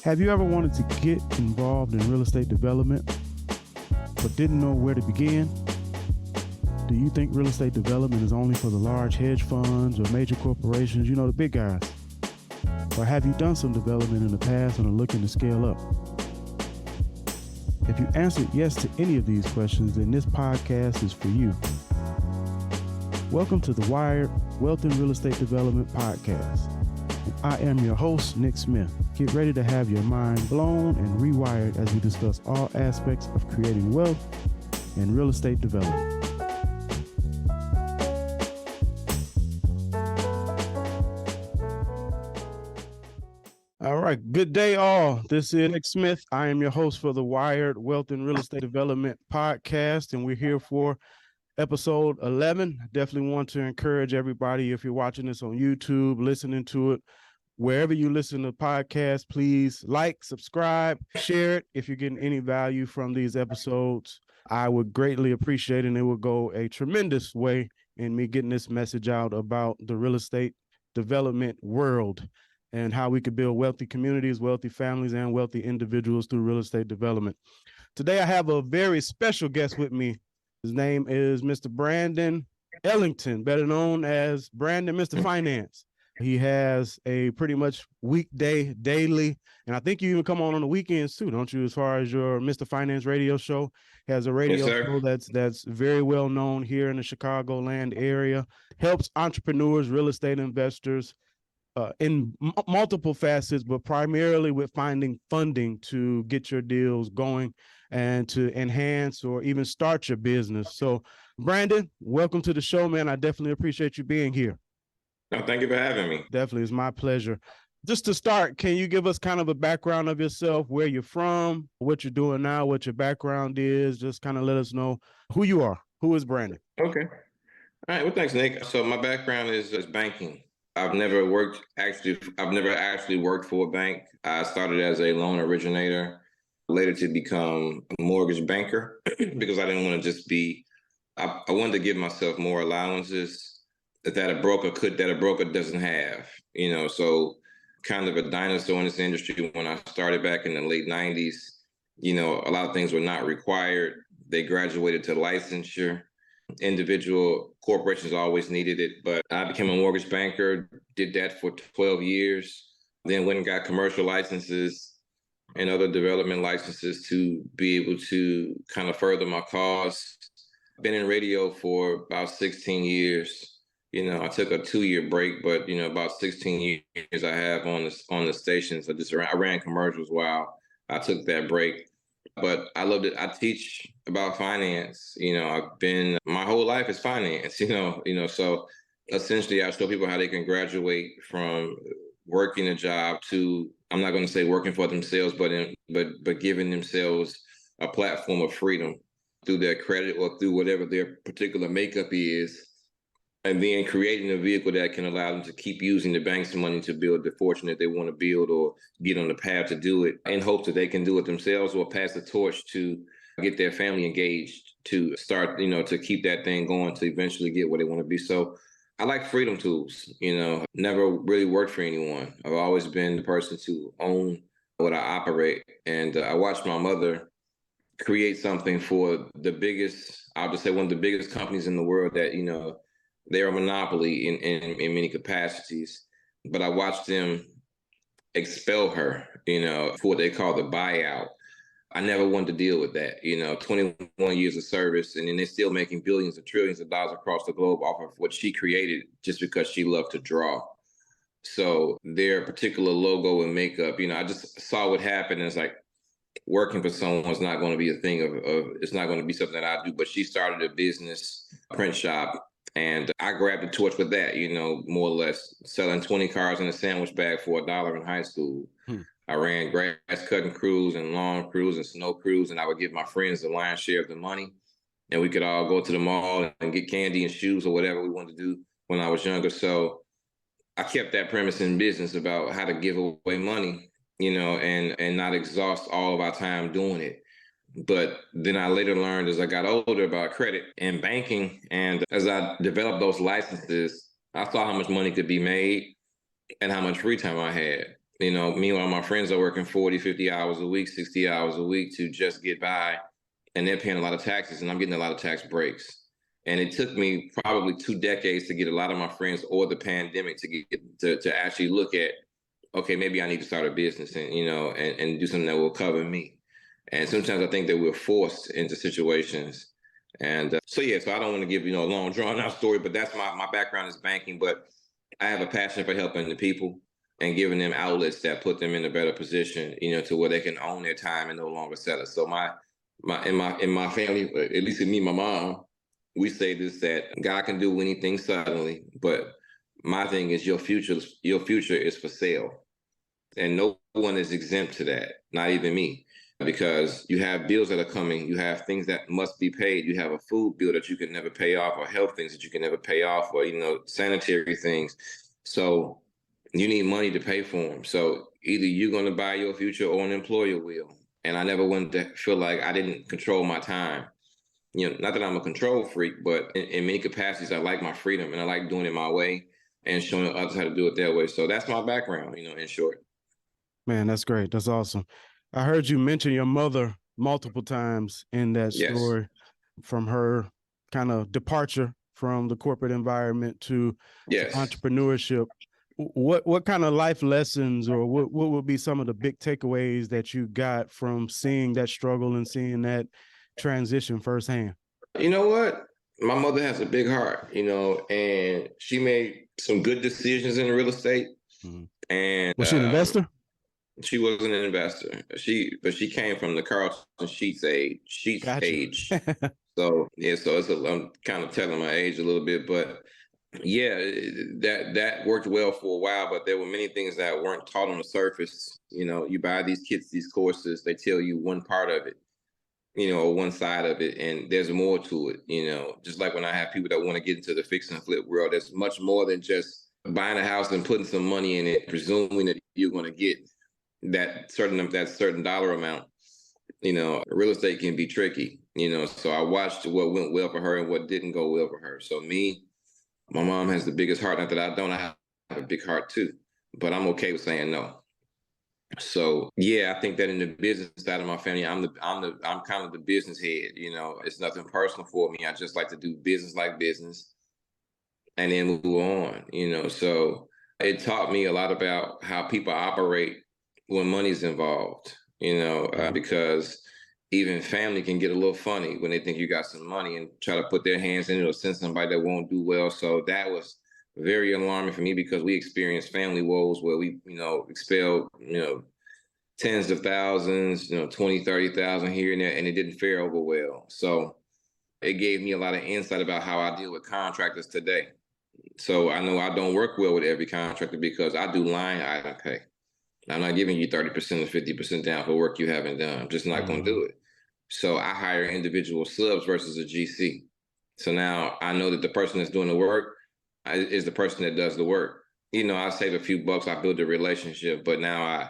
Have you ever wanted to get involved in real estate development, but didn't know where to begin? Do you think real estate development is only for the large hedge funds or major corporations, the big guys? Or have you done some development in the past and are looking to scale up? If you answered yes to any of these questions, then this podcast is for you. Welcome to the W.I.R.E.D Wealth and Real Estate Development Podcast. I am your host, Nick Smith. Get ready to have your mind blown and rewired as we discuss all aspects of creating wealth and real estate development. All right. Good day, all. This is Nick Smith. I am your host for the W.I.R.E.D Wealth and Real Estate Development Podcast, and we're here for episode 11. Definitely want to encourage everybody, if you're watching this on YouTube, listening to it, wherever you listen to podcasts, please like, subscribe, share it. If you're getting any value from these episodes, I would greatly appreciate it, and it would go a tremendous way in me getting this message out about the real estate development world and how we could build wealthy communities, wealthy families, and wealthy individuals through real estate development. Today, I have a very special guest with me. His name is Mr. Brandon Ellington, better known as Brandon, Mr. Finance. He has a pretty much weekday, daily, and I think you even come on the weekends too, don't you? As far as your Mr. Finance radio show, he has a radio show that's very well known here in the Chicagoland area. Helps entrepreneurs, real estate investors in multiple facets, but primarily with finding funding to get your deals going and to enhance or even start your business. So, Brandon, welcome to the show, man. I definitely appreciate you being here. No, thank you for having me. Definitely, it's my pleasure. Just to start, can you give us kind of a background of yourself, where you're from, what you're doing now, what your background is? Just kind of let us know who you are. Who is Brandon? Okay. All right. Well, thanks, Nick. So my background is banking. I've never actually worked for a bank. I started as a loan originator, later to become a mortgage banker because I didn't want to just be, I wanted to give myself more allowances that a broker doesn't have, so kind of a dinosaur in this industry. When I started back in the late 90s, a lot of things were not required. They graduated to licensure. Individual corporations always needed it, but I became a mortgage banker, did that for 12 years, then went and got commercial licenses and other development licenses to be able to kind of further my cause. Been in radio for about 16 years. I took a 2-year break, but about 16 years I have on the station. So I ran commercials while I took that break. But I loved it. I teach about finance. My whole life is finance, so essentially I show people how they can graduate from working a job to, I'm not going to say working for themselves, but giving themselves a platform of freedom through their credit or through whatever their particular makeup is, and then creating a vehicle that can allow them to keep using the bank's money to build the fortune that they want to build or get on the path to do it, in hopes that they can do it themselves or pass the torch to get their family engaged to start, to keep that thing going to eventually get where they want to be. So I like freedom tools, never really worked for anyone. I've always been the person to own what I operate. And I watched my mother create something for I'll just say one of the biggest companies in the world that, they're a monopoly in many capacities, but I watched them expel her, for what they call the buyout. I never wanted to deal with that, 21 years of service, and then they're still making billions of trillions of dollars across the globe off of what she created just because she loved to draw. So their particular logo and makeup, I just saw what happened. It's like working for someone is not going to be a thing of it's not going to be something that I do, but she started a business, print shop. And I grabbed the torch with that, more or less selling 20 cars in a sandwich bag for $1 in high school. I ran grass cutting crews and lawn crews and snow crews, and I would give my friends the lion's share of the money. And we could all go to the mall and get candy and shoes or whatever we wanted to do when I was younger. So I kept that premise in business about how to give away money, and not exhaust all of our time doing it. But then I later learned as I got older about credit and banking. And as I developed those licenses, I saw how much money could be made and how much free time I had. Meanwhile, my friends are working 40, 50 hours a week, 60 hours a week to just get by, and they're paying a lot of taxes, and I'm getting a lot of tax breaks. And it took me probably 2 decades to get a lot of my friends or the pandemic to actually look at, okay, maybe I need to start a business and do something that will cover me. And sometimes I think that we're forced into situations. And so I don't want to give, a long drawn out story, but that's my background is banking, but I have a passion for helping the people and giving them outlets that put them in a better position, to where they can own their time and no longer sell it. So in my family, at least in me, my mom, we say this, that God can do anything suddenly, but my thing is your future is for sale. And no one is exempt to that, not even me, because you have bills that are coming, you have things that must be paid, you have a food bill that you can never pay off, or health things that you can never pay off, or sanitary things. So you need money to pay for them. So either you're going to buy your future or an employer will. And I never wanted to feel like I didn't control my time. Not that I'm a control freak, but in many capacities, I like my freedom and I like doing it my way and showing others how to do it their way. So that's my background, in short. Man, that's great. That's awesome. I heard you mention your mother multiple times in that Yes. story, from her kind of departure from the corporate environment to Yes. entrepreneurship. What kind of life lessons, or what would be some of the big takeaways that you got from seeing that struggle and seeing that transition firsthand? You know what? My mother has a big heart, and she made some good decisions in real estate. Mm-hmm. And Was she an investor? She wasn't an investor. She came from the Carlton Sheets Gotcha. age. So I'm kind of telling my age a little bit, but yeah, that worked well for a while. But there were many things that weren't taught on the surface. You buy these kids these courses, they tell you one part of it, or one side of it, and there's more to it. Just like when I have people that want to get into the fix and flip world, there's much more than just buying a house and putting some money in it, presuming that you're going to get that certain dollar amount. Real estate can be tricky. So I watched what went well for her and what didn't go well for her. So my mom has the biggest heart. Not that I don't, I have a big heart too, but I'm okay with saying no. So yeah, I think that in the business side of my family, I'm kind of the business head. It's nothing personal for me. I just like to do business like business, and then move on. So it taught me a lot about how people operate when money's involved. Because even family can get a little funny when they think you got some money and try to put their hands in it or send somebody that won't do well. So that was very alarming for me, because we experienced family woes where we, expelled, tens of thousands, 20, 30,000 here and there, and it didn't fare over well. So it gave me a lot of insight about how I deal with contractors today. So I know I don't work well with every contractor because I do line item pay. I'm not giving you 30% or 50% down for work you haven't done. I'm just not going to do it. So I hire individual subs versus a GC. So now I know that the person that's doing the work is the person that does the work. I save a few bucks, I build a relationship, but now I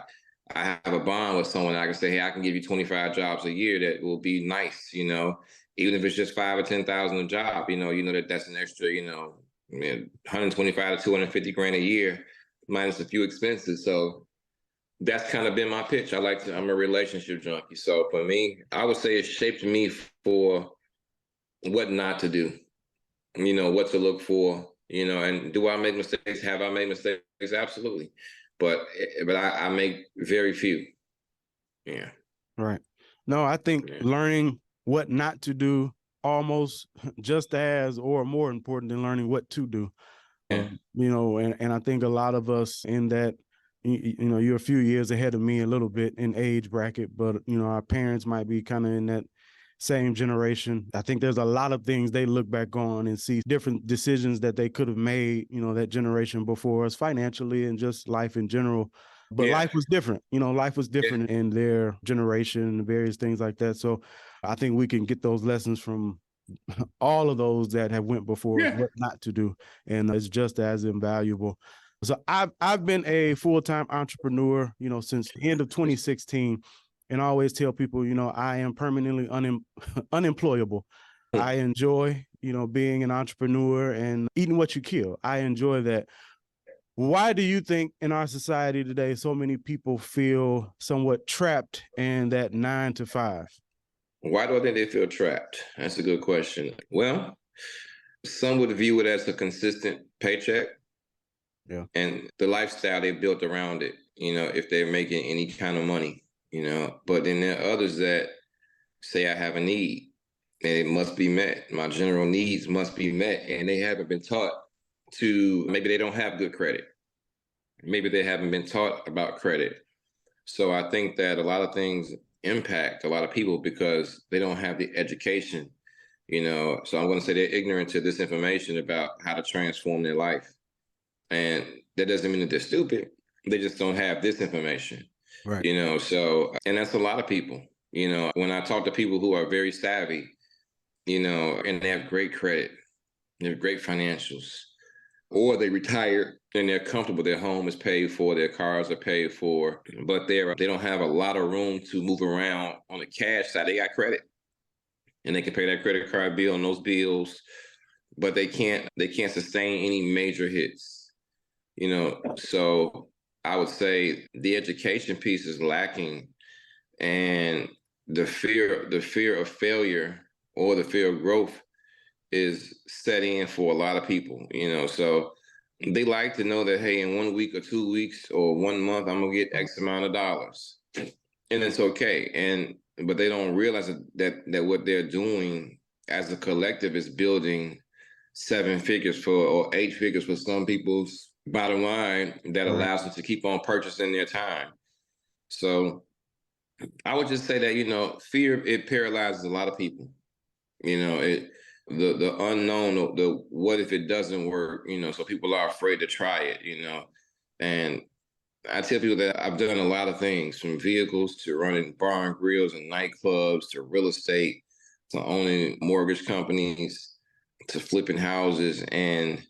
have a bond with someone. I can say, hey, I can give you 25 jobs a year that will be nice, even if it's just 5 or 10,000 a job, that's an extra, 125 to 250 grand a year, minus a few expenses. So that's kind of been my pitch. I'm a relationship junkie. So for me, I would say it shaped me for what not to do, what to look for, and do I make mistakes? Have I made mistakes? Absolutely. But I make very few. Yeah. Right. No, I think learning what not to do almost just as or more important than learning what to do. Yeah. And I think a lot of us in that, you're a few years ahead of me a little bit in age bracket, but our parents might be kind of in that same generation. I think there's a lot of things they look back on and see different decisions that they could have made, that generation before us, financially and just life in general. But life was different. Life was different in their generation, various things like that. So I think we can get those lessons from all of those that have went before us, what not to do, and it's just as invaluable. So I've been a full-time entrepreneur, since the end of 2016, and I always tell people, I am permanently unemployable. I enjoy, being an entrepreneur and eating what you kill. I enjoy that. Why do you think in our society today, so many people feel somewhat trapped in that 9 to 5? Why do I think they feel trapped? That's a good question. Well, some would view it as a consistent paycheck Yeah. and the lifestyle they built around it, if they're making any kind of money, But then there are others that say I have a need and it must be met. My general needs must be met. And they haven't been taught to, maybe they don't have good credit. Maybe they haven't been taught about credit. So I think that a lot of things impact a lot of people because they don't have the education, So I'm going to say they're ignorant to this information about how to transform their life. And that doesn't mean that they're stupid. They just don't have this information, Right. So, and that's a lot of people, when I talk to people who are very savvy, and they have great credit, they have great financials, or they retired and they're comfortable. Their home is paid for, their cars are paid for, but they don't have a lot of room to move around on the cash side. They got credit, and they can pay that credit card bill and those bills, but they can't sustain any major hits. So I would say the education piece is lacking, and the fear of failure or the fear of growth is set in for a lot of people, so they like to know that, hey, in 1 week or 2 weeks or 1 month, I'm gonna get X amount of dollars, and it's okay. But they don't realize that what they're doing as a collective is building 7 figures or 8 figures for some people's bottom line that allows them to keep on purchasing their time. So I would just say that, fear, it paralyzes a lot of people. The unknown, the what if it doesn't work, so people are afraid to try it, And I tell people that I've done a lot of things, from vehicles to running bar and grills and nightclubs to real estate to owning mortgage companies to flipping houses, and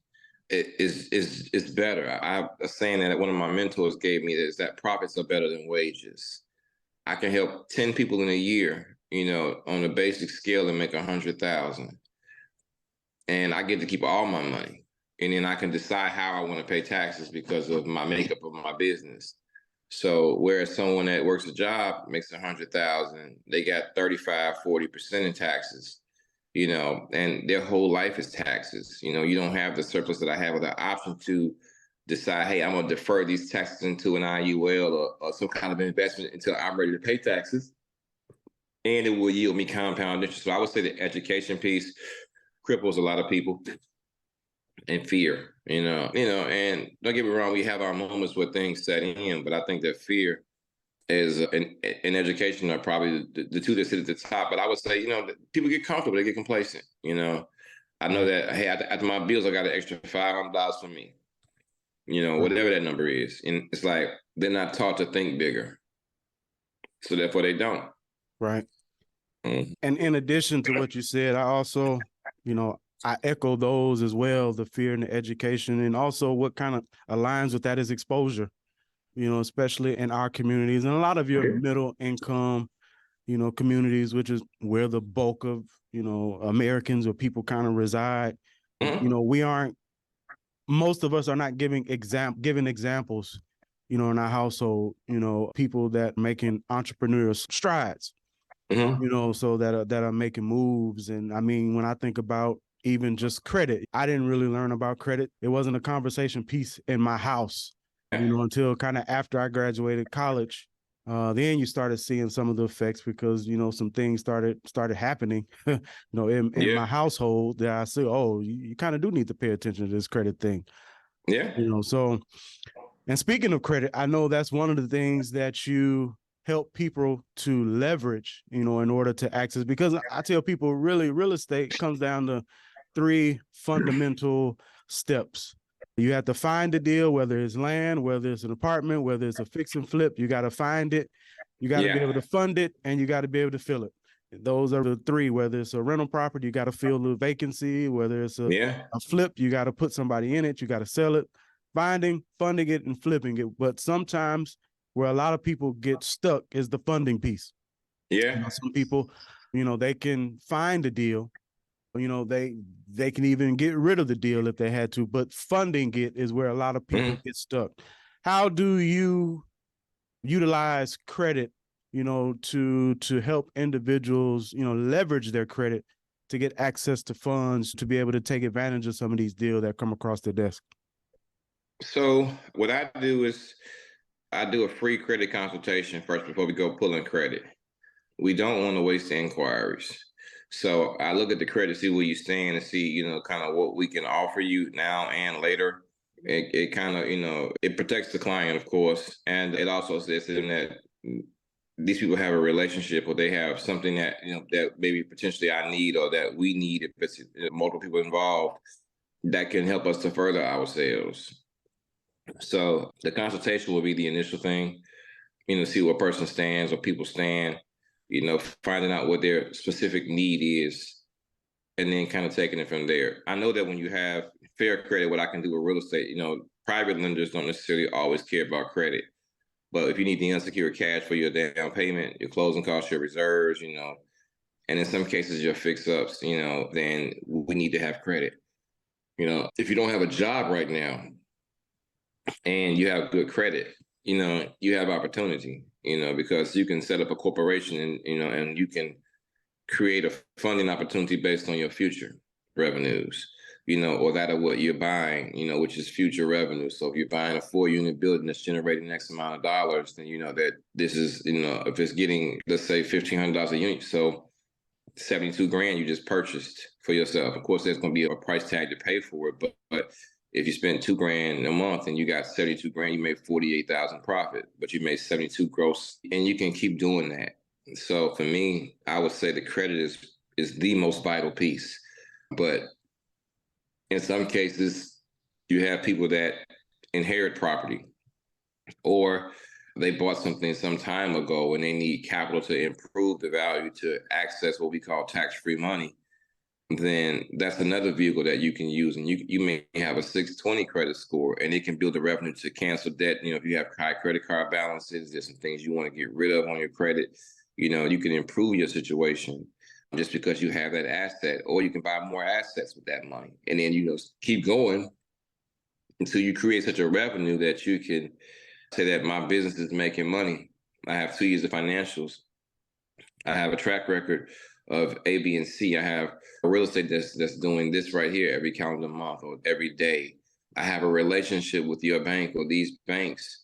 it's better. I a saying that one of my mentors gave me is that profits are better than wages. I can help 10 people in a year, on a basic scale and make 100,000. And I get to keep all my money. And then I can decide how I want to pay taxes because of my makeup of my business. So whereas someone that works a job makes 100,000, they got 35-40% in taxes, and their whole life is taxes. You don't have the surplus that I have, with the option to decide, hey, I'm gonna defer these taxes into an IUL or some kind of investment until I'm ready to pay taxes, and it will yield me compound interest. So I would say the education piece cripples a lot of people, and fear, and don't get me wrong, we have our moments where things set in, but I think that fear is and education are probably the two that sit at the top. But I would say, people get comfortable, they get complacent. I know that, hey, after my bills, I got an extra $500 for me, whatever that number is. And it's like they're not taught to think bigger. So therefore they don't. Right. Mm-hmm. And in addition to what you said, I also, I echo those as well, the fear and the education. And also what kind of aligns with that is exposure, especially in our communities and a lot of your middle income, communities, which is where the bulk of, Americans or people kind of reside. Mm-hmm. Most of us are not giving examples, in our household, people that are making entrepreneurial strides, Mm-hmm. so that are making moves. And I mean, when I think about even just credit, I didn't really learn about credit. It wasn't a conversation piece in my house, until kind of after I graduated college. Then you started seeing some of the effects because, some things started happening, in my household that I said, oh, you kind of do need to pay attention to this credit thing. Yeah. So, and speaking of credit, I know that's one of the things that you help people to leverage, in order to access, because I tell people really real estate comes down to 3 fundamental steps. You have to find a deal, whether it's land, whether it's an apartment, whether it's a fix and flip, you got to find it, you got to be able to fund it, and you got to be able to fill it. Those are the 3. Whether it's a rental property, you got to fill the vacancy. Whether it's a flip, you got to put somebody in it, you got to sell it. Finding, funding it, and flipping it. But sometimes where a lot of people get stuck is the funding piece. Yeah. Some people, they can find a deal, They can even get rid of the deal if they had to, but funding it is where a lot of people get stuck. How do you utilize credit, to help individuals, leverage their credit to get access to funds to be able to take advantage of some of these deals that come across the desk? So what I do is I do a free credit consultation first before we go pulling credit. We don't want to waste the inquiries. So I look at the credit, see where you stand, and see, kind of what we can offer you now and later. It kind of, it protects the client, of course, and it also says to them that these people have a relationship, or they have something that that maybe potentially I need, or that we need, if it's multiple people involved, that can help us to further our sales. So the consultation will be the initial thing, see where a person stands or people stand, finding out what their specific need is, and then kind of taking it from there. I know that when you have fair credit, what I can do with real estate, private lenders don't necessarily always care about credit. But if you need the unsecured cash for your down payment, your closing costs, your reserves, and in some cases your fix-ups, then we need to have credit. If you don't have a job right now and you have good credit, you have opportunity, because you can set up a corporation and you can create a funding opportunity based on your future revenues, or that of what you're buying, which is future revenue. So if you're buying a 4-unit building that's generating X amount of dollars, then that this is, if it's getting, let's say $1,500 a unit, so 72 grand you just purchased for yourself. Of course, there's going to be a price tag to pay for it, but if you spend $2 grand a month and you got 72 grand, you made 48,000 profit, but you made 72 gross, and you can keep doing that. So for me, I would say the credit is the most vital piece. But in some cases, you have people that inherit property, or they bought something some time ago and they need capital to improve the value to access what we call tax-free money. Then that's another vehicle that you can use. And you may have a 620 credit score, and it can build the revenue to cancel debt. If you have high credit card balances, there's some things you want to get rid of on your credit. You can improve your situation just because you have that asset, or you can buy more assets with that money. And then, keep going until you create such a revenue that you can say that my business is making money. I have 2 years of financials. I have a track record of A, B, and C. I have a real estate that's doing this right here every calendar month or every day. I have a relationship with your bank or these banks.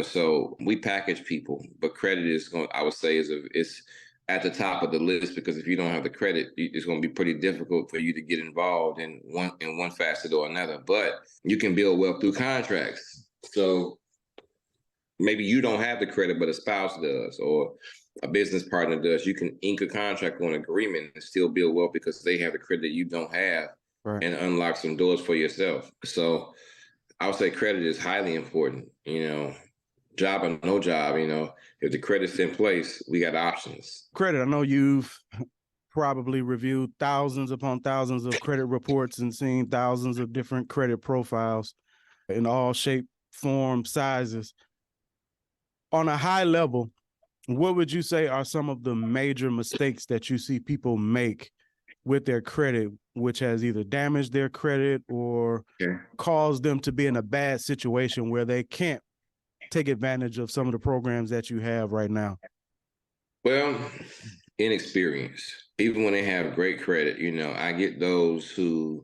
So we package people, but credit is I would say is at the top of the list, because if you don't have the credit, it's going to be pretty difficult for you to get involved in one facet or another. But you can build wealth through contracts. So maybe you don't have the credit, but a spouse does, or a business partner does. You can ink a contract or an agreement and still build wealth because they have the credit that you don't have, right, and unlock some doors for yourself. So I would say credit is highly important. Job or no job, if the credit's in place, we got options. Credit, I know you've probably reviewed thousands upon thousands of credit reports and seen thousands of different credit profiles in all shape, form, sizes. On a high level, what would you say are some of the major mistakes that you see people make with their credit, which has either damaged their credit or caused them to be in a bad situation where they can't take advantage of some of the programs that you have right now? Well, inexperience. Even when they have great credit, I get those who,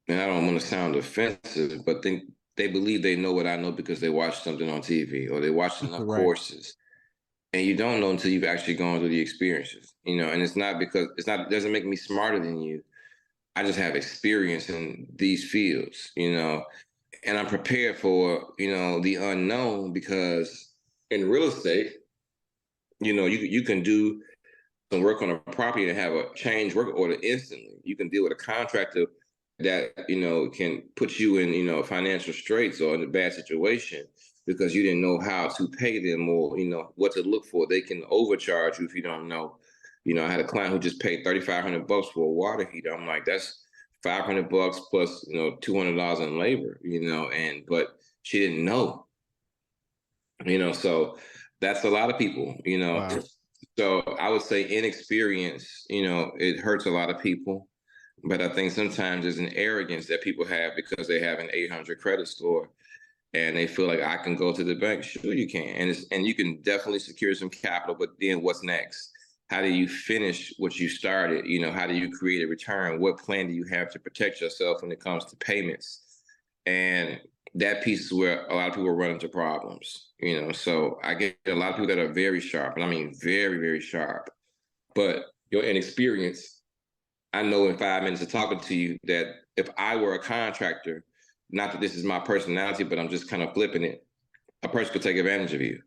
and I don't want to sound offensive, but they believe they know what I know because they watched something on TV or they watched enough right. courses. And you don't know until you've actually gone through the experiences, and it doesn't make me smarter than you. I just have experience in these fields, and I'm prepared for, the unknown, because in real estate, you can do some work on a property and have a change work order instantly. You can deal with a contractor that, can put you in, financial straits or in a bad situation because you didn't know how to pay them or, what to look for. They can overcharge you if you don't know. I had a client who just paid $3,500 for a water heater. I'm like, that's $500 plus, $200 in labor, but she didn't know, so that's a lot of people, Wow. So I would say inexperience, it hurts a lot of people. But I think sometimes there's an arrogance that people have because they have an 800 credit score and they feel like I can go to the bank. Sure, you can, and you can definitely secure some capital. But then what's next? How do you finish what you started? How do you create a return? What plan do you have to protect yourself when it comes to payments? And that piece is where a lot of people run into problems. So I get a lot of people that are very sharp, and I mean very, very sharp. But your inexperience, I know in 5 minutes of talking to you that if I were a contractor, not that this is my personality, but I'm just kind of flipping it, a person could take advantage of you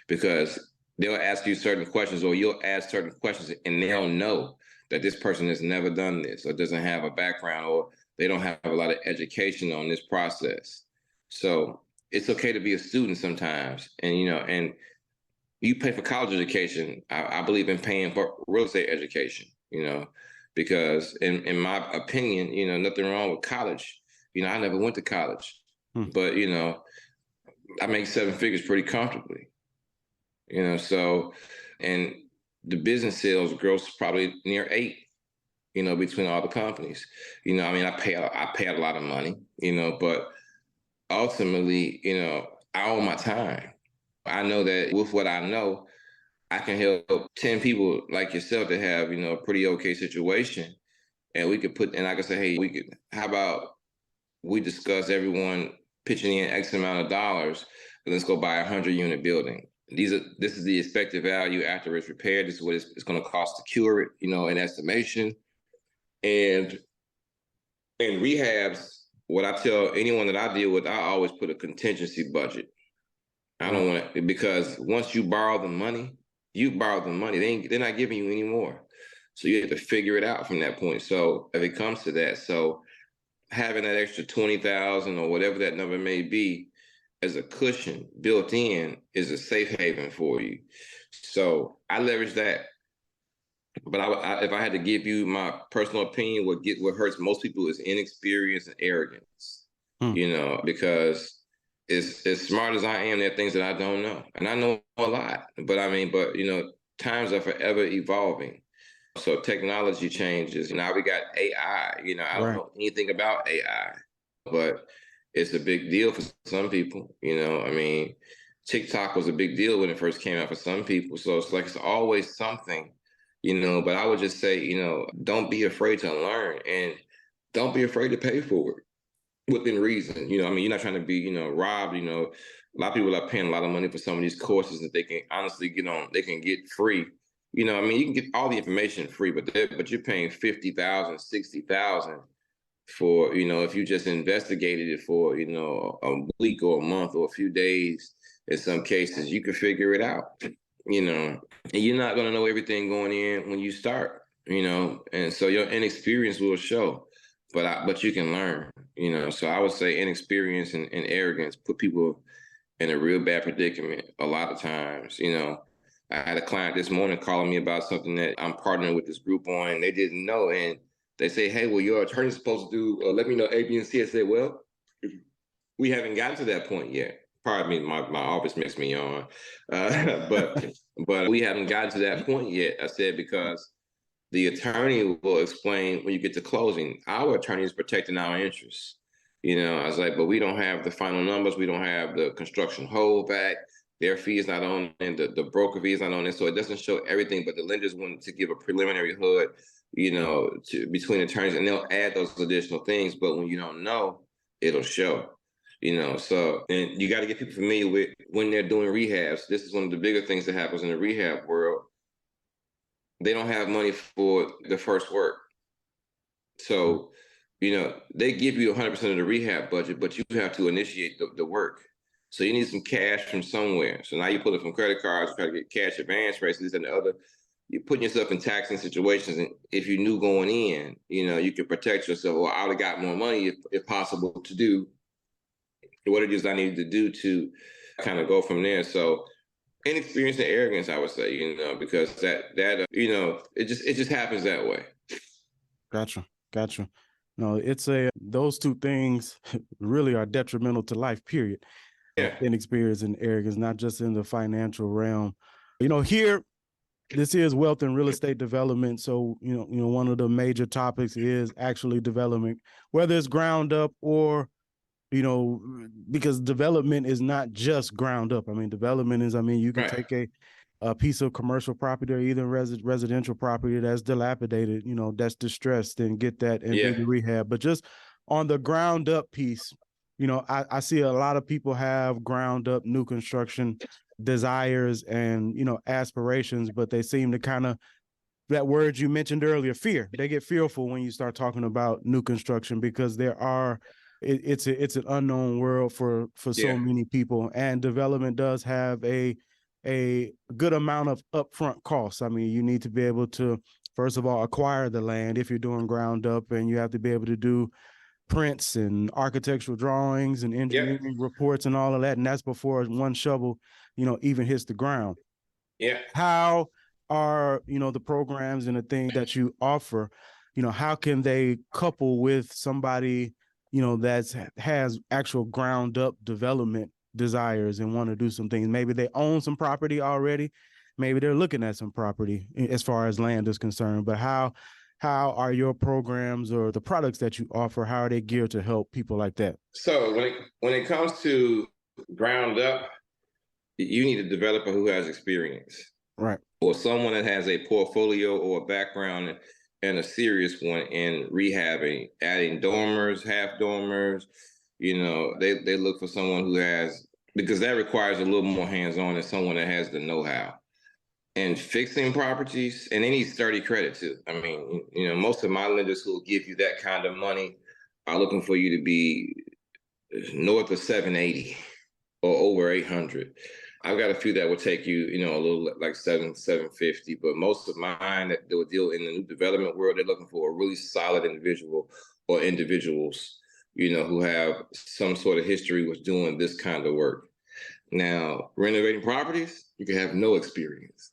because they'll ask you certain questions or you'll ask certain questions and they'll know that this person has never done this or doesn't have a background or they don't have a lot of education on this process. So it's okay to be a student sometimes. And you pay for college education. I believe in paying for real estate education, because in my opinion, nothing wrong with college. I never went to college, but I make 7 figures pretty comfortably. So, and the business sales gross probably near 8. Between all the companies. I pay out a lot of money. But ultimately, I own my time. I know that with what I know, I can help 10 people like yourself to have, a pretty okay situation. And we could and I could say, hey, how about we discuss everyone pitching in X amount of dollars, and let's go buy a 100-unit building. This is the expected value after it's repaired. This is what it's going to cost to cure it, an estimation. And in rehabs, what I tell anyone that I deal with, I always put a contingency budget. I don't want it because once you borrow the money, you borrow the money. They're not giving you any more. So you have to figure it out from that point. So if it comes to that, so having that extra 20,000 or whatever that number may be as a cushion built in is a safe haven for you. So I leverage that. But if I had to give you my personal opinion, what hurts most people is inexperience and arrogance. Because as smart as I am, there are things that I don't know, and I know a lot. But times are forever evolving. So technology changes. Now we got AI. I don't know anything about AI, but it's a big deal for some people. TikTok was a big deal when it first came out for some people. So it's like it's always something. But I would just say, don't be afraid to learn and don't be afraid to pay for it within reason. You're not trying to be, robbed. A lot of people are paying a lot of money for some of these courses that they can honestly get on. They can get free. You can get all the information free, but you're paying 50,000, 60,000 for, if you just investigated it for, a week or a month or a few days. In some cases, you can figure it out. And you're not going to know everything going in when you start, and so your inexperience will show, but you can learn, so I would say inexperience and arrogance put people in a real bad predicament a lot of times. I had a client this morning calling me about something that I'm partnering with this group on, and they didn't know, and they say, hey, well, your attorney's supposed to do, let me know A, B, and C. I said, well, we haven't gotten to that point yet. Pardon me, my office makes me yawn. But we haven't gotten to that point yet. I said, because the attorney will explain when you get to closing. Our attorney is protecting our interests. I was like, but we don't have the final numbers. We don't have the construction holdback. Their fee is not on, and the broker fee is not on it. So it doesn't show everything, but the lenders want to give a preliminary HUD, between attorneys, and they'll add those additional things. But when you don't know, it'll show. So, and you got to get people familiar with when they're doing rehabs. This is one of the bigger things that happens in the rehab world. They don't have money for the first work. So, they give you 100% of the rehab budget, but you have to initiate the work. So you need some cash from somewhere. So now you pull it from credit cards, try to get cash advance rates, this and the other. You're putting yourself in taxing situations. And if you knew going in, you could protect yourself. Well, I would have got more money if possible to do what it is I needed to do to kind of go from there. So inexperience and arrogance, I would say, because that it just happens that way. Gotcha. No, those two things really are detrimental to life, period. Yeah. Inexperience and arrogance, not just in the financial realm. Here This is wealth and real estate development. So, one of the major topics is actually development, whether it's ground up or, because development is not just ground up. I mean, development is, you can take a piece of commercial property or even residential property that's dilapidated, that's distressed, and get that and do the rehab. But just on the ground up piece, I see a lot of people have ground up new construction desires and, aspirations, but they seem to kind of, that word you mentioned earlier, fear. They get fearful when you start talking about new construction because it's an unknown world for so many people, and development does have a good amount of upfront costs. I mean, you need to be able to, first of all, acquire the land if you're doing ground up, and you have to be able to do prints and architectural drawings and engineering reports and all of that. And that's before one shovel, even hits the ground. Yeah. How are, the programs and the things that you offer, how can they couple with somebody, that has actual ground up development desires and want to do some things? Maybe they own some property already. Maybe they're looking at some property as far as land is concerned, but how are your programs or the products that you offer, how are they geared to help people like that? So when it comes to ground up, you need a developer who has experience, right? Or someone that has a portfolio or a background and a serious one in rehabbing, adding dormers, half dormers. They look for someone who has, because that requires a little more hands-on than someone that has the know-how. And fixing properties, and they need sturdy credit too. I mean, most of my lenders who will give you that kind of money are looking for you to be north of 780 or over 800. I've got a few that will take you, a little like 750, but most of mine that will deal in the new development world, they're looking for a really solid individual or individuals, who have some sort of history with doing this kind of work. Now, renovating properties, you can have no experience,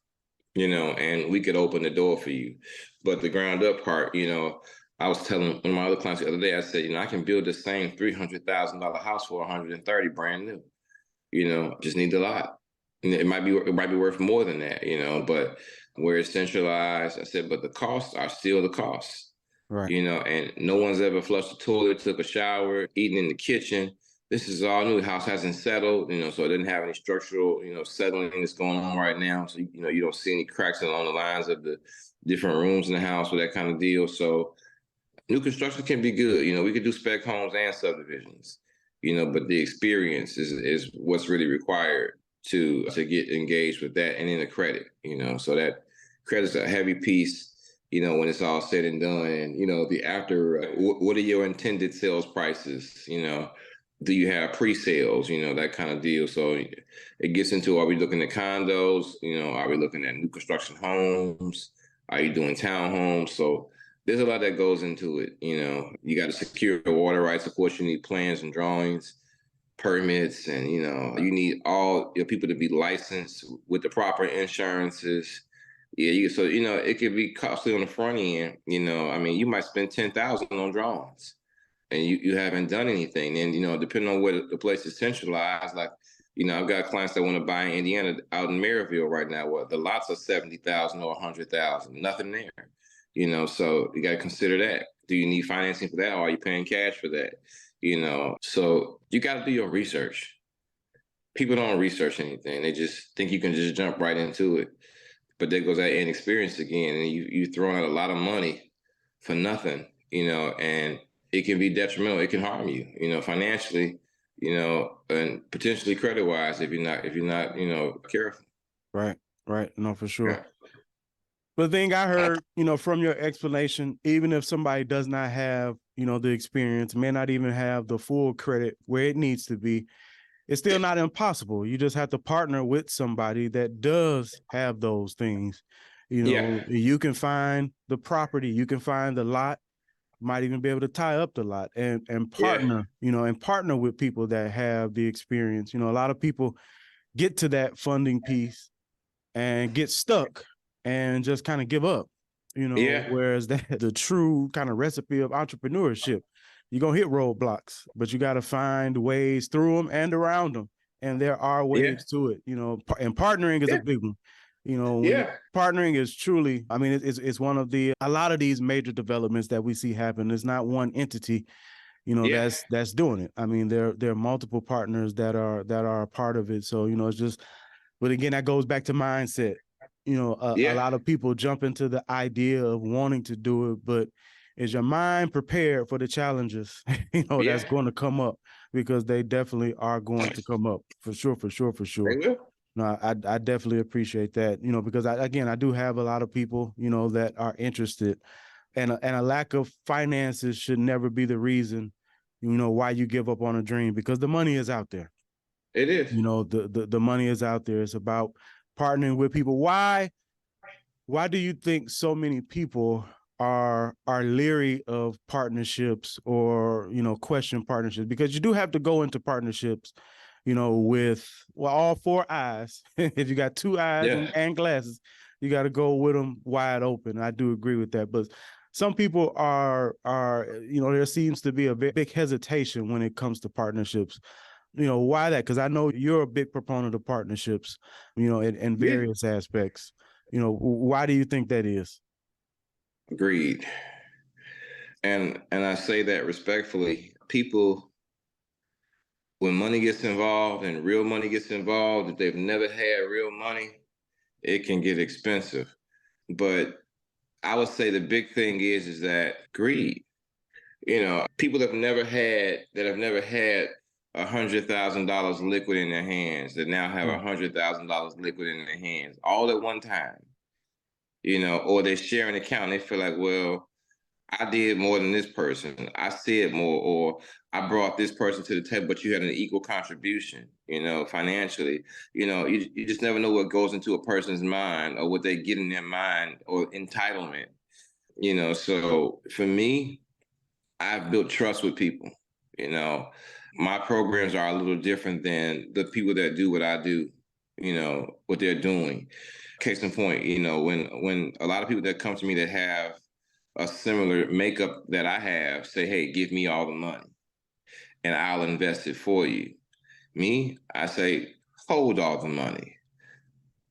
and we could open the door for you. But the ground up part, I was telling one of my other clients the other day, I said, I can build the same $300,000 house for 130 brand new. Just need the lot. And it might be worth more than that, but where it's centralized, I said, but the costs are still the costs. Right. And no one's ever flushed the toilet, took a shower, eaten in the kitchen. This is all new. The house hasn't settled, so it didn't have any structural, settling that's going on right now. So, you don't see any cracks along the lines of the different rooms in the house or that kind of deal. So new construction can be good. We could do spec homes and subdivisions, but the experience is what's really required to get engaged with that. And then the credit, so that credit's a heavy piece, when it's all said and done. And, the after, what are your intended sales prices? Do you have pre-sales, that kind of deal? So it gets into, are we looking at condos? Are we looking at new construction homes? Are you doing townhomes? So there's a lot that goes into it. You got to secure water rights. Of course, you need plans and drawings, permits, and, you need all your people to be licensed with the proper insurances. Yeah, so, it could be costly on the front end. You might spend $10,000 on drawings, and you haven't done anything. And, depending on where the place is centralized, like, I've got clients that want to buy in Indiana out in Maryville right now, where the lots are 70,000 or 100,000, nothing there. So you got to consider that. Do you need financing for that, or are you paying cash for that? So you got to do your research. People don't research anything. They just think you can just jump right into it. But there goes that inexperience again, and you throwing out a lot of money for nothing, and it can be detrimental. It can harm you, financially, and potentially credit wise if you're not, careful. Right. No, for sure. Yeah. But the thing I heard, from your explanation, even if somebody does not have, the experience, may not even have the full credit where it needs to be, it's still not impossible. You just have to partner with somebody that does have those things. You can find the property, you can find the lot, might even be able to tie up the lot and partner, and partner with people that have the experience. A lot of people get to that funding piece and get stuck and just kind of give up, whereas the true kind of recipe of entrepreneurship, you're going to hit roadblocks, but you got to find ways through them and around them. And there are ways to it, and partnering is a big one. When partnering is truly, I mean, it's one of a lot of these major developments that we see happen. There's not one entity, that's doing it. I mean, there are multiple partners that are a part of it. So, it's just, but again, that goes back to mindset. A lot of people jump into the idea of wanting to do it, but is your mind prepared for the challenges, that's going to come up? Because they definitely are going to come up for sure. They will. No, I definitely appreciate that, because I do have a lot of people, that are interested, and a lack of finances should never be the reason, why you give up on a dream, because the money is out there. It is. The money is out there. It's about partnering with people. Why do you think so many people are leery of partnerships, or question partnerships? Because you do have to go into partnerships, with all four eyes. If you got two eyes and glasses, you got to go with them wide open. I do agree with that, but some people are there seems to be a big hesitation when it comes to partnerships. Why that? Because I know you're a big proponent of partnerships, in various aspects. Why do you think that is? Greed. And I say that respectfully. People, when money gets involved and real money gets involved, if they've never had real money, it can get expensive. But I would say the big thing is that greed. People that have never had $100,000 liquid in their hands, that now have $100,000 liquid in their hands all at one time. Or they share an account and they feel like, well, I did more than this person. I said more, or I brought this person to the table, but you had an equal contribution, financially. You just never know what goes into a person's mind, or what they get in their mind, or entitlement. So for me, I've built trust with people. My programs are a little different than the people that do what I do, what they're doing. Case in point, when a lot of people that come to me that have a similar makeup that I have say, hey, give me all the money and I'll invest it for you. Me, I say, hold all the money.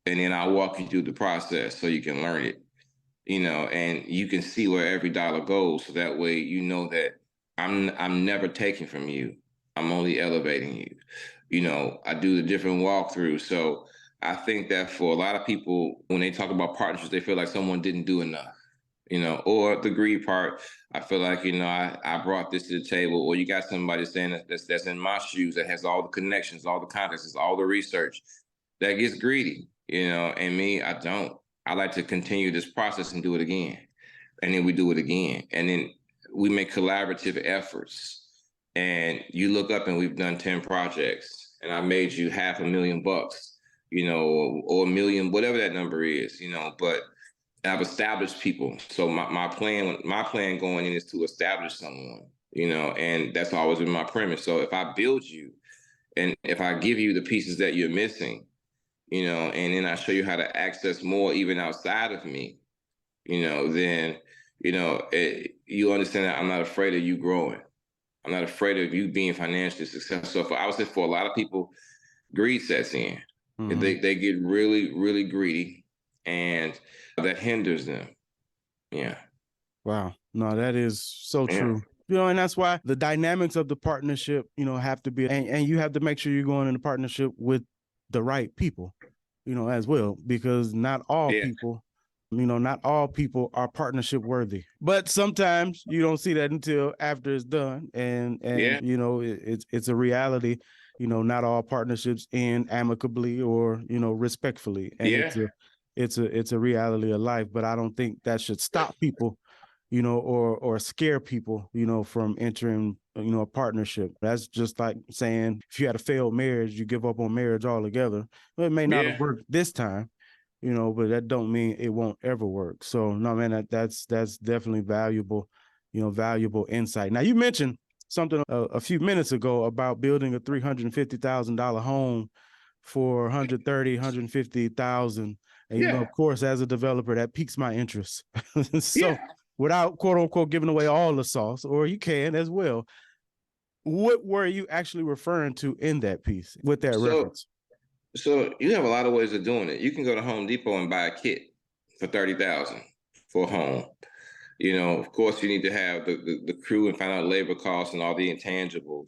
And then I'll walk you through the process so you can learn it, and you can see where every dollar goes. So that way, that I'm never taking from you. I'm only elevating you. I do the different walkthroughs. So I think that for a lot of people, when they talk about partnerships, they feel like someone didn't do enough. Or the greed part, I feel like, I brought this to the table, or you got somebody saying that's in my shoes, that has all the connections, all the contacts, all the research, that gets greedy, and me, I don't. I like to continue this process and do it again. And then we do it again. And then we make collaborative efforts. And you look up and we've done 10 projects, and I made you $500,000, or $1 million, whatever that number is, but I've established people. So my plan going in is to establish someone, and that's always been my premise. So if I build you, and if I give you the pieces that you're missing, and then I show you how to access more even outside of me, then, you understand that I'm not afraid of you growing. I'm not afraid of you being financially successful. So I would say for a lot of people, greed sets in. Mm-hmm. They get really, really greedy, and that hinders them. Yeah. Wow. No, that is so true. And that's why the dynamics of the partnership, have to be, and you have to make sure you're going in a partnership with the right people, as well, because not all people, not all people are partnership worthy. But sometimes you don't see that until after it's done. And it's a reality. Not all partnerships end amicably or, respectfully. And it's a reality of life. But I don't think that should stop people, or scare people, from entering, a partnership. That's just like saying if you had a failed marriage, you give up on marriage altogether. Well, it may not have worked this time, but that don't mean it won't ever work. So no, man, that's definitely valuable, valuable insight. Now, you mentioned something a few minutes ago about building a $350,000 home for 130, 150,000. And, of course, as a developer, that piques my interest. So without, quote unquote, giving away all the sauce, or you can as well, what were you actually referring to in that piece with that reference? So you have a lot of ways of doing it. You can go to Home Depot and buy a kit for 30,000 for a home. Of course, you need to have the crew and find out labor costs and all the intangibles.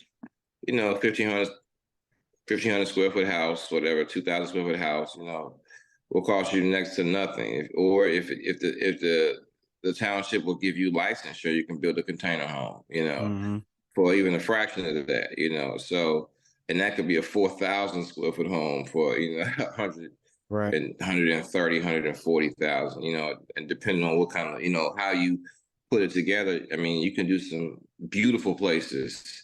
1,500 square foot house, whatever, 2,000 square foot house, will cost you next to nothing. If the township will give you licensure, you can build a container home, Mm-hmm. for even a fraction of that, So, and that could be a 4,000 square foot home for 100 Right. and 130, 140,000, and depending on what kind of, how you put it together. I mean, you can do some beautiful places,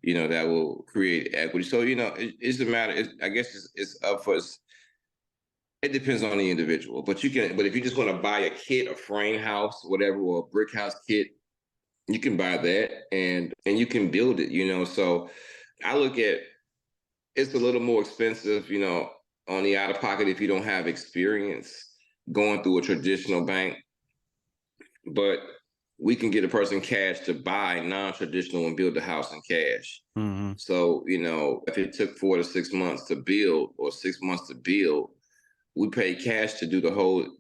that will create equity. So, it's a matter, I guess it's up for us. It depends on the individual, but if you just want to buy a kit, a frame house, whatever, or a brick house kit, you can buy that and you can build it, So I look at it's a little more expensive, on the out of pocket if you don't have experience going through a traditional bank. But we can get a person cash to buy non-traditional and build the house in cash. Mm-hmm. So, if it took 4 to 6 months to build or 6 months to build, we pay cash to do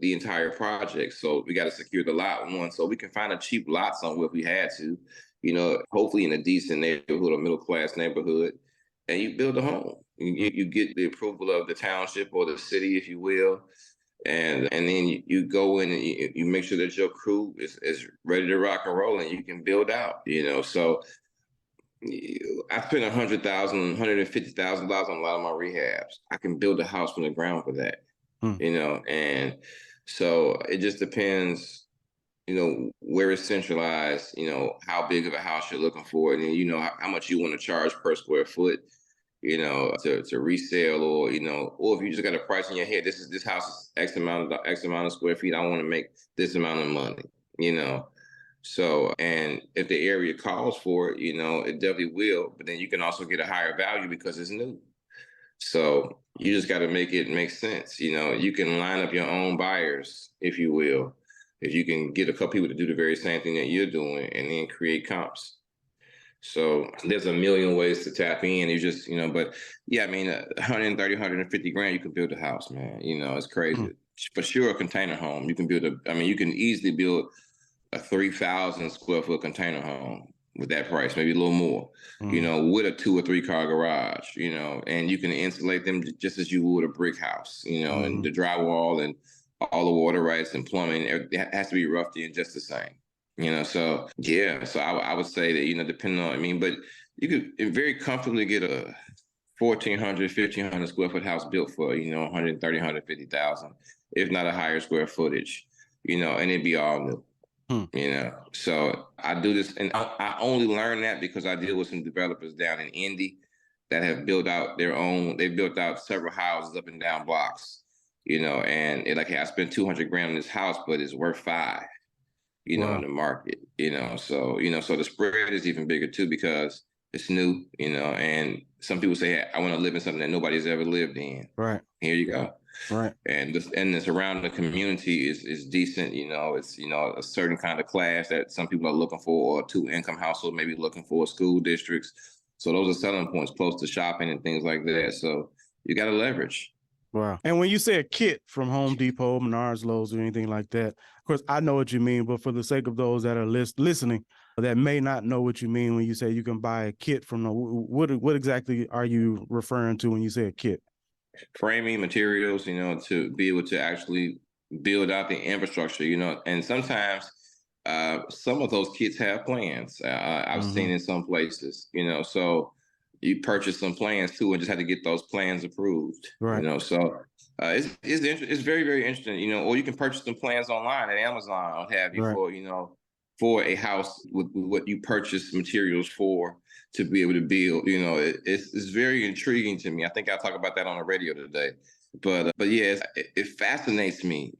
the entire project. So we got to secure the lot one. So we can find a cheap lot somewhere if we had to, hopefully in a decent neighborhood or middle class neighborhood, and you build a home. You get the approval of the township or the city, if you will, and then you go in and you make sure that your crew is ready to rock and roll, and you can build out. So I spent $100,000, $150,000 on a lot of my rehabs. I can build a house from the ground for that. And so it just depends, where it's centralized, how big of a house you're looking for, and then, how much you want to charge per square foot, to resell, or, or if you just got a price in your head, this house is X amount of square feet. I want to make this amount of money, So, and if the area calls for it, it definitely will, but then you can also get a higher value because it's new. So you just got to make it make sense. You can line up your own buyers, if you will, if you can get a couple people to do the very same thing that you're doing and then create comps. So there's a million ways to tap in. You just, but yeah, I mean, 130, 150 grand, you can build a house, man. It's crazy. For sure, a container home, you can you can easily build a 3,000 square foot container home with that price, maybe a little more, with a 2 or 3 car garage, and you can insulate them just as you would a brick house, and the drywall and all the water rights and plumbing, it has to be roughed in just the same, so yeah, so I would say that, depending on, but you could very comfortably get a 1,400, 1,500 square foot house built for, 130, 150,000, if not a higher square footage, and it'd be all new. So I do this, and I only learned that because I deal with some developers down in Indy that have built out they've built out several houses up and down blocks, and like, hey, I spent 200 grand on this house, but it's worth 5, Wow. in the market, so, so the spread is even bigger too, because it's new, and some people say, hey, I want to live in something that nobody's ever lived in. Right. Here you go. Right. And the surrounding community is decent. It's, a certain kind of class that some people are looking for, or 2-income household maybe looking for, school districts. So those are selling points close to shopping and things like that. So you got to leverage. Wow. And when you say a kit from Home Depot, Menards, Lowe's, or anything like that, of course, I know what you mean, but for the sake of those that are listening that may not know what you mean when you say you can buy a kit from what exactly are you referring to when you say a kit? Framing materials, to be able to actually build out the infrastructure, and sometimes some of those kits have plans. I've seen in some places, so you purchase some plans too and just have to get those plans approved, Right. So it's very, very interesting, or you can purchase some plans online at Amazon, or have you, Right. for a house with what you purchase materials for, to be able to build. It's very intriguing to me. I think I'll talk about that on the radio today. But yeah, it fascinates me.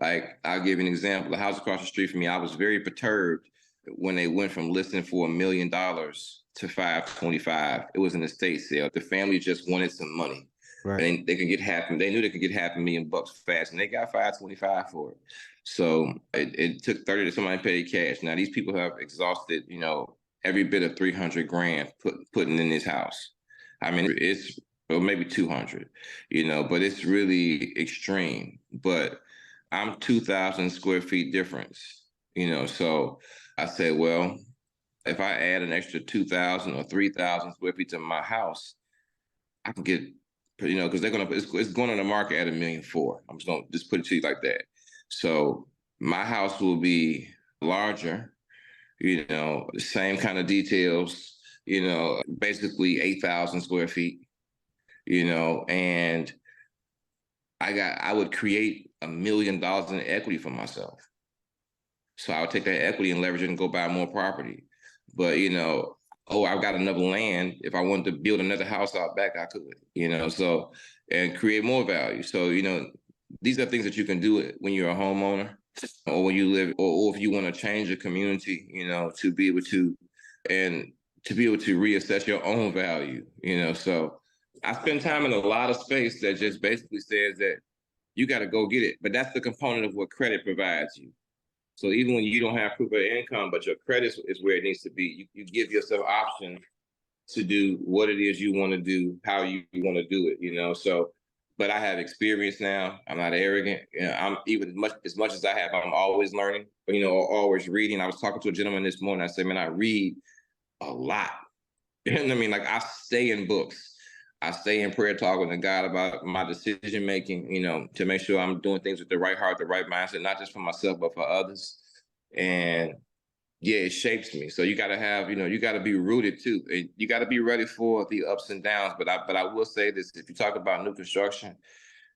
Like, I'll give you an example. The house across the street from me, I was very perturbed when they went from listing for $1 million to 525. It was an estate sale. The family just wanted some money. Right. And they knew they could get $500,000 fast, and they got 525 for it. So it took 30 to somebody paid cash. Now these people have exhausted, every bit of 300 grand putting in this house. I mean, it's or maybe 200, but it's really extreme. But I'm 2,000 square feet difference, so I said, well, if I add an extra 2,000 or 3,000 square feet to my house, I can get, because it's going on the market at $1.4 million. I'm just going to just put it to you like that. So my house will be larger, the same kind of details, basically 8,000 square feet, and I would create $1 million in equity for myself. So I would take that equity and leverage it and go buy more property. But, I've got enough land. If I wanted to build another house out back, I could, so, and create more value. So, these are things that you can do when you're a homeowner or when you live, or if you want to change your community, to be able to reassess your own value, so I spend time in a lot of space that just basically says that you got to go get it. But that's the component of what credit provides you. So even when you don't have proof of income, but your credit is where it needs to be, you give yourself option to do what it is you want to do, how you want to do it, so, but I have experience now. I'm not arrogant. I'm even as much as I have, I'm always learning, always reading. I was talking to a gentleman this morning. I said, man, I read a lot. You know what I mean? Like, I stay in books. I stay in prayer talking to God about my decision making, to make sure I'm doing things with the right heart, the right mindset, not just for myself, but for others. And yeah, it shapes me. So you got to have, you got to be rooted too. You got to be ready for the ups and downs. But I will say this: if you talk about new construction,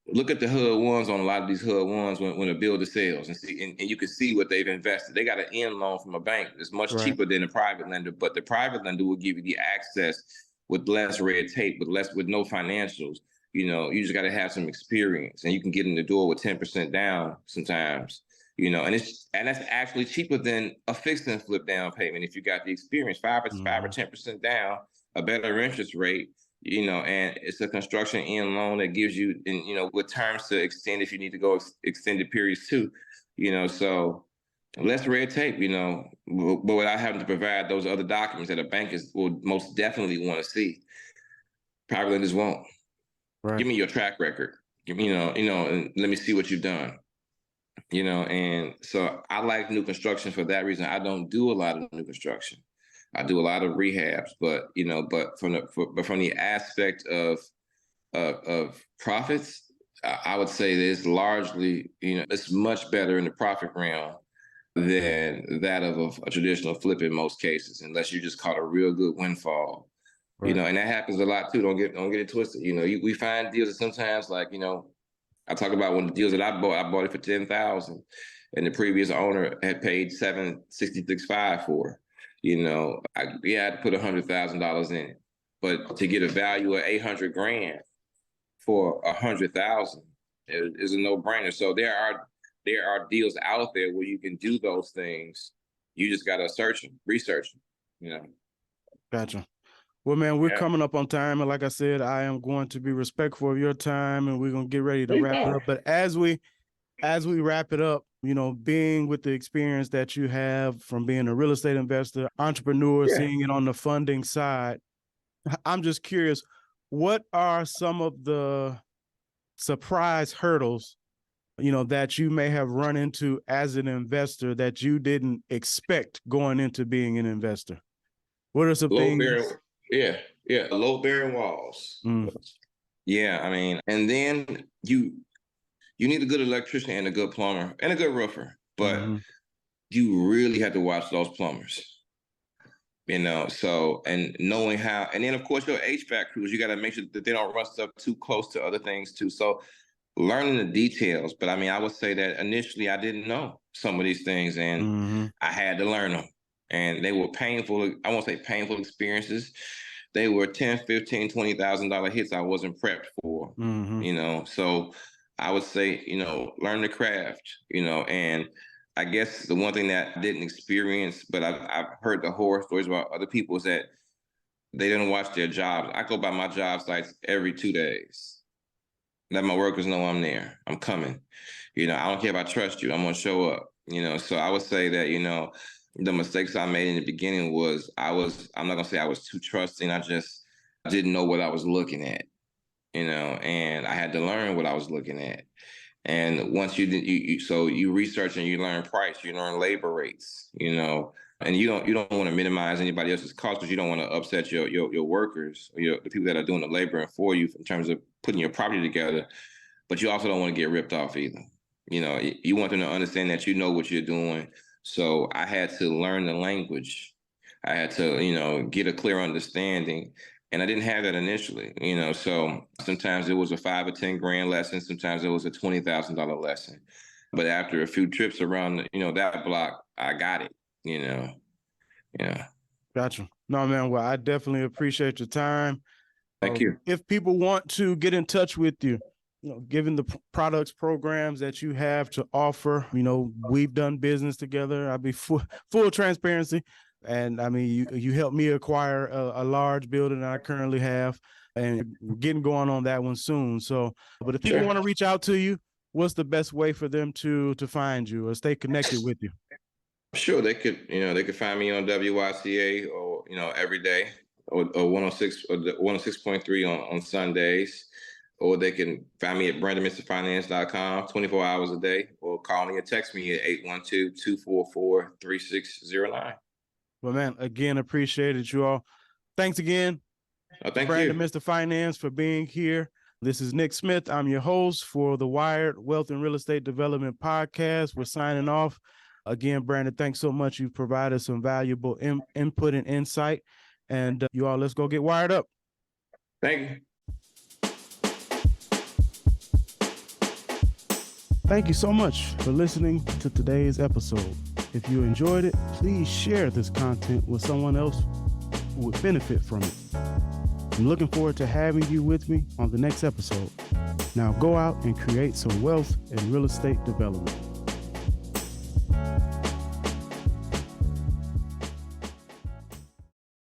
look at the HUD ones on a lot of these HUD ones when a builder sells, and see, and you can see what they've invested. They got an end loan from a bank. It's much cheaper than a private lender, but the private lender will give you the access with less red tape, with no financials. You just got to have some experience, and you can get in the door with 10% down sometimes. And that's actually cheaper than a fixed and flip down payment if you got the experience. 5 or 10% down, a better interest rate. And it's a construction end loan that gives you, and with terms to extend if you need to go extended periods too, so less red tape, but without having to provide those other documents that a bank will most definitely want to see. Private lenders won't. Give me your track record. Give me, and let me see what you've done. And so I like new construction for that reason. I don't do a lot of new construction. I do a lot of rehabs, but from the aspect of profits, I would say that it's largely, it's much better in the profit realm than that of a traditional flip in most cases, unless you just caught a real good windfall. And that happens a lot too. Don't get it twisted. We find deals that sometimes, like, I talk about one of the deals that I bought it for $10,000, and the previous owner had paid $766,500 for. I had to put $100,000 in it, but to get a value of $800,000 for $100,000 is a no-brainer. So there are deals out there where you can do those things. You just gotta research them. Gotcha. Well, man, we're coming up on time, and like I said, I am going to be respectful of your time, and we're gonna get ready to wrap it up. But as we wrap it up, being with the experience that you have from being a real estate investor, entrepreneur, seeing it on the funding side, I'm just curious, what are some of the surprise hurdles, that you may have run into as an investor that you didn't expect going into being an investor? What are some things? Low bearing walls. Yeah, I mean, and then you need a good electrician and a good plumber and a good roofer, but you really have to watch those plumbers. So, and knowing how, and then of course your HVAC crews, you got to make sure that they don't run stuff too close to other things too. So learning the details, but I mean, I would say that initially I didn't know some of these things, and I had to learn them, and they were painful. I won't say painful experiences. They were $10,000, $15,000, $20,000 hits I wasn't prepped for, so I would say, learn the craft, and I guess the one thing that I didn't experience, but I've heard the horror stories about other people, is that they didn't watch their jobs. I go by my job sites every 2 days. Let my workers know I'm there. I'm coming. I don't care if I trust you. I'm going to show up. So I would say that, the mistakes I made in the beginning was I'm not going to say I was too trusting. I just didn't know what I was looking at. and I had to learn what I was looking at. And once you research and you learn price, you learn labor rates, and you don't want to minimize anybody else's cost because you don't want to upset your workers or the people that are doing the labor for you in terms of putting your property together. But you also don't want to get ripped off either. You want them to understand that you know what you're doing. So I had to learn the language. I had to, get a clear understanding. And I didn't have that initially, so sometimes it was a 5 or 10 grand lesson. Sometimes it was a $20,000 lesson. But after a few trips around, that block, I got it, Yeah. Gotcha. No, man. Well, I definitely appreciate your time. Thank you. If people want to get in touch with you, given the products, programs that you have to offer, we've done business together. I'll be full transparency. And I mean, you helped me acquire a large building that I currently have, and we're getting going on that one soon. So, but if people want to reach out to you, what's the best way for them to find you or stay connected with you? Sure, they could find me on WICA or every day or 106 or 106.3 on Sundays, or they can find me at BrandonMrFinance.com 24 hours a day, or call me or text me at 812-244-3609. Well, man, again, appreciated you all. Thanks again. Thank Brandon, you. Mr. Finance, for being here. This is Nick Smith. I'm your host for the W.I.R.E.D Wealth and Real Estate Development Podcast. We're signing off. Again, Brandon, thanks so much. You've provided some valuable input and insight. And you all, let's go get wired up. Thank you. Thank you so much for listening to today's episode. If you enjoyed it, please share this content with someone else who would benefit from it. I'm looking forward to having you with me on the next episode. Now go out and create some wealth and real estate development.